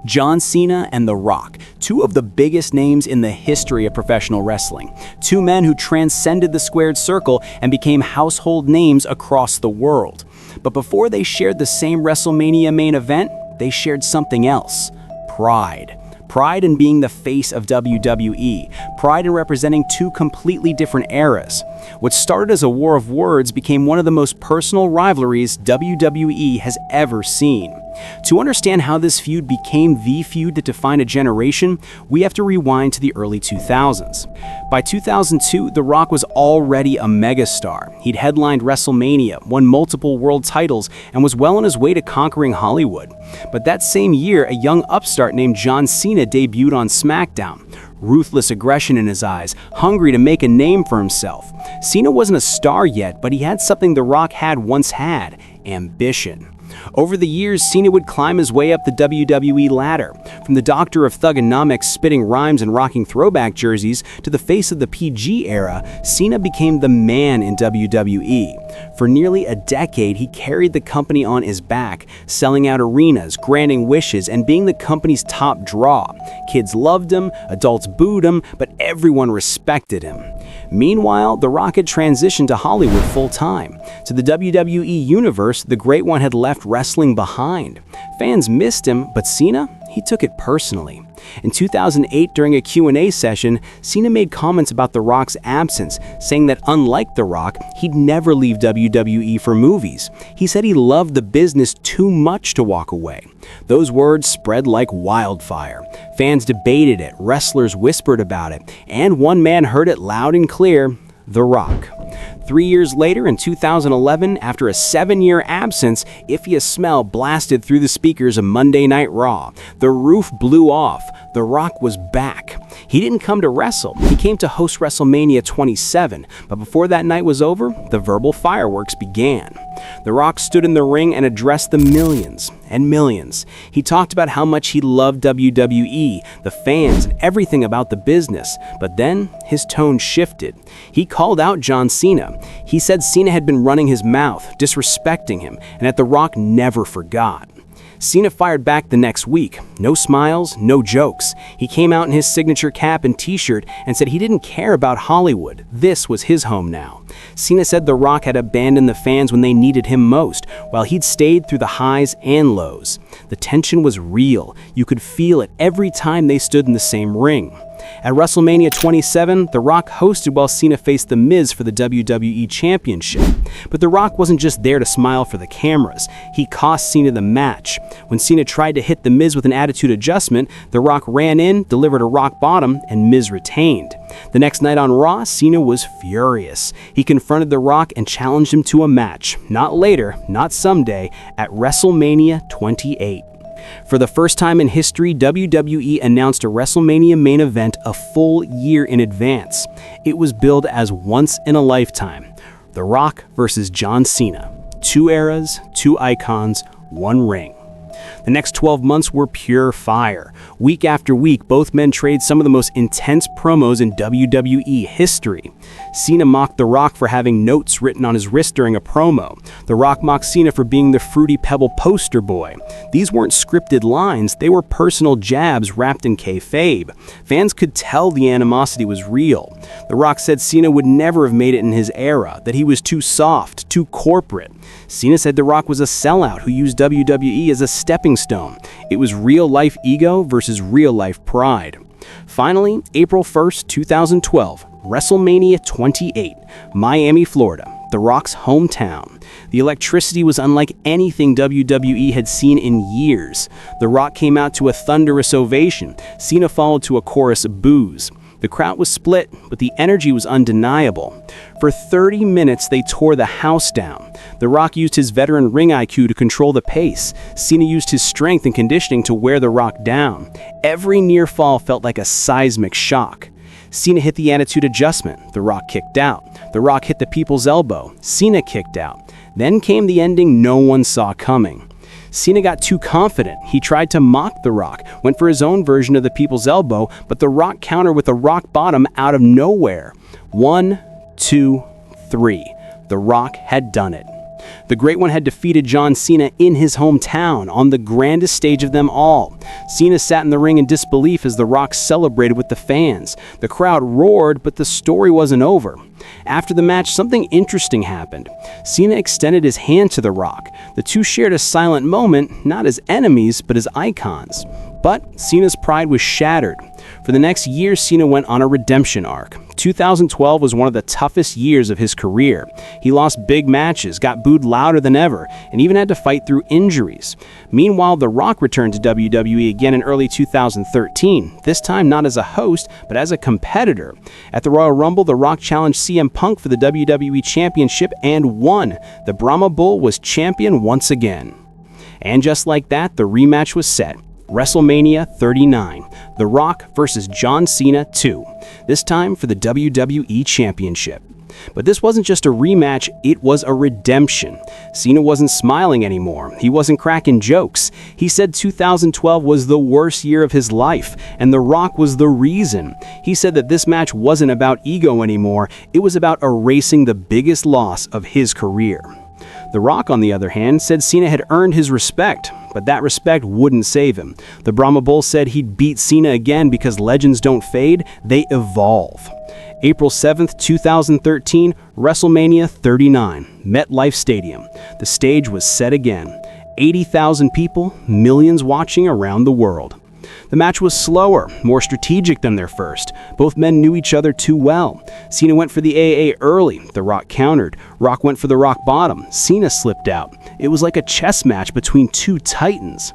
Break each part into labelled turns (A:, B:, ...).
A: John Cena and The Rock, two of the biggest names in the history of professional wrestling. Two men who transcended the squared circle and became household names across the world. But before they shared the same WrestleMania main event, they shared something else: pride. Pride in being the face of WWE. Pride in representing two completely different eras. What started as a war of words became one of the most personal rivalries WWE has ever seen. To understand how this feud became the feud that defined a generation, we have to rewind to the early 2000s. By 2002, The Rock was already a megastar. He'd headlined WrestleMania, won multiple world titles, and was well on his way to conquering Hollywood. But that same year, a young upstart named John Cena debuted on SmackDown. Ruthless aggression in his eyes, hungry to make a name for himself. Cena wasn't a star yet, but he had something The Rock had once had: ambition. Over the years, Cena would climb his way up the WWE ladder. From the doctor of thugonomics spitting rhymes and rocking throwback jerseys to the face of the PG era, Cena became the man in WWE. For nearly a decade, he carried the company on his back, selling out arenas, granting wishes, and being the company's top draw. Kids loved him, adults booed him, but everyone respected him. Meanwhile, The Rock had transitioned to Hollywood full-time. To the WWE universe, the Great One had left wrestling behind. Fans missed him, but Cena, he took it personally. In 2008, during a Q&A session, Cena made comments about The Rock's absence, saying that unlike The Rock, he'd never leave WWE for movies. He said he loved the business too much to walk away. Those words spread like wildfire. Fans debated it, wrestlers whispered about it, and one man heard it loud and clear: The Rock. 3 years later, in 2011, after a 7-year absence, Iffy smell blasted through the speakers of Monday Night Raw. The roof blew off. The Rock was back. He didn't come to wrestle. He came to host WrestleMania 27. But before that night was over, the verbal fireworks began. The Rock stood in the ring and addressed the millions and millions. He talked about how much he loved WWE, the fans, and everything about the business. But then his tone shifted. He called out John Cena. He said Cena had been running his mouth, disrespecting him, and that The Rock never forgot. Cena fired back the next week. No smiles, no jokes. He came out in his signature cap and t-shirt and said he didn't care about Hollywood. This was his home now. Cena said The Rock had abandoned the fans when they needed him most, while he'd stayed through the highs and lows. The tension was real. You could feel it every time they stood in the same ring. At WrestleMania 27, The Rock hosted while Cena faced The Miz for the WWE Championship. But The Rock wasn't just there to smile for the cameras. He cost Cena the match. When Cena tried to hit The Miz with an attitude adjustment, The Rock ran in, delivered a rock bottom, and Miz retained. The next night on Raw, Cena was furious. He confronted The Rock and challenged him to a match. Not later, not someday, at WrestleMania 28. For the first time in history, WWE announced a WrestleMania main event a full year in advance. It was billed as once in a lifetime: The Rock versus John Cena. 2 eras, 2 icons, 1 ring. The next 12 months were pure fire. Week after week, both men traded some of the most intense promos in WWE history. Cena mocked The Rock for having notes written on his wrist during a promo. The Rock mocked Cena for being the Fruity Pebble poster boy. These weren't scripted lines, they were personal jabs wrapped in kayfabe. Fans could tell the animosity was real. The Rock said Cena would never have made it in his era, that he was too soft, too corporate. Cena said The Rock was a sellout who used WWE as a stepping stone. It was real-life ego versus real-life pride. Finally, April 1st, 2012, WrestleMania 28, Miami, Florida, The Rock's hometown. The electricity was unlike anything WWE had seen in years. The Rock came out to a thunderous ovation. Cena followed to a chorus of boos. The crowd was split, but the energy was undeniable. For 30 minutes, they tore the house down. The Rock used his veteran ring IQ to control the pace. Cena used his strength and conditioning to wear The Rock down. Every near fall felt like a seismic shock. Cena hit the attitude adjustment. The Rock kicked out. The Rock hit the people's elbow. Cena kicked out. Then came the ending no one saw coming. Cena got too confident. He tried to mock The Rock, went for his own version of the people's elbow, but The Rock countered with a rock bottom out of nowhere. 1, 2, 3. The Rock had done it. The Great One had defeated John Cena in his hometown on the grandest stage of them all. Cena sat in the ring in disbelief as The Rock celebrated with the fans. The crowd roared, but the story wasn't over. After the match, something interesting happened. Cena extended his hand to The Rock. The two shared a silent moment, not as enemies, but as icons. But Cena's pride was shattered. For the next year, Cena went on a redemption arc. 2012 was one of the toughest years of his career. He lost big matches, got booed louder than ever, and even had to fight through injuries. Meanwhile, The Rock returned to WWE again in early 2013, this time not as a host, but as a competitor. At the Royal Rumble, The Rock challenged CM Punk for the WWE Championship and won. The Brahma Bull was champion once again. And just like that, the rematch was set. WrestleMania 39, The Rock versus John Cena 2, this time for the WWE Championship. But this wasn't just a rematch, it was a redemption. Cena wasn't smiling anymore. He wasn't cracking jokes. He said 2012 was the worst year of his life, and The Rock was the reason. He said that this match wasn't about ego anymore, it was about erasing the biggest loss of his career. The Rock, on the other hand, said Cena had earned his respect, but that respect wouldn't save him. The Brahma Bull said he'd beat Cena again because legends don't fade, they evolve. April 7th, 2013, WrestleMania 39, MetLife Stadium. The stage was set again. 80,000 people, millions watching around the world. The match was slower, more strategic than their first. Both men knew each other too well. Cena went for the AA early. The Rock countered. Rock went for the rock bottom. Cena slipped out. It was like a chess match between two titans.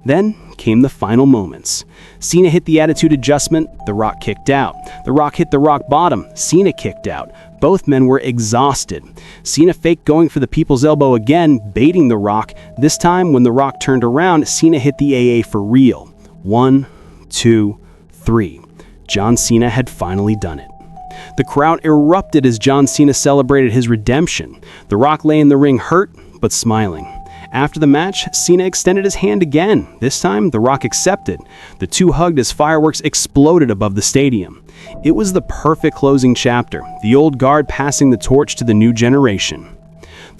A: Then came the final moments. Cena hit the attitude adjustment. The Rock kicked out. The Rock hit the rock bottom. Cena kicked out. Both men were exhausted. Cena faked going for the people's elbow again, baiting The Rock. This time, when The Rock turned around, Cena hit the AA for real. 1, 2, 3. John Cena had finally done it. The crowd erupted as John Cena celebrated his redemption. The Rock lay in the ring hurt, but smiling. After the match, Cena extended his hand again. This time, The Rock accepted. The two hugged as fireworks exploded above the stadium. It was the perfect closing chapter, the old guard passing the torch to the new generation.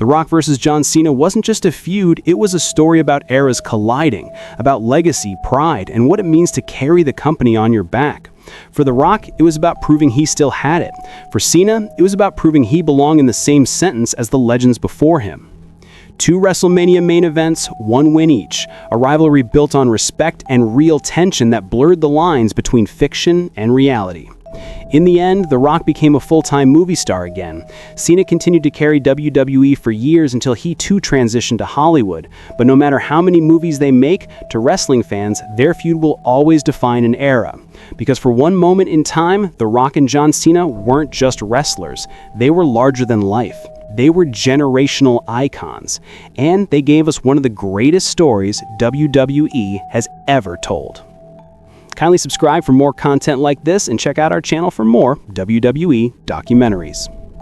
A: The Rock versus John Cena wasn't just a feud, it was a story about eras colliding, about legacy, pride, and what it means to carry the company on your back. For The Rock, it was about proving he still had it. For Cena, it was about proving he belonged in the same sentence as the legends before him. 2 WrestleMania main events, 1 win each, a rivalry built on respect and real tension that blurred the lines between fiction and reality. In the end, The Rock became a full-time movie star again. Cena continued to carry WWE for years until he too transitioned to Hollywood. But no matter how many movies they make, to wrestling fans, their feud will always define an era. Because for one moment in time, The Rock and John Cena weren't just wrestlers. They were larger than life. They were generational icons. And they gave us one of the greatest stories WWE has ever told. Kindly subscribe for more content like this and check out our channel for more WWE documentaries.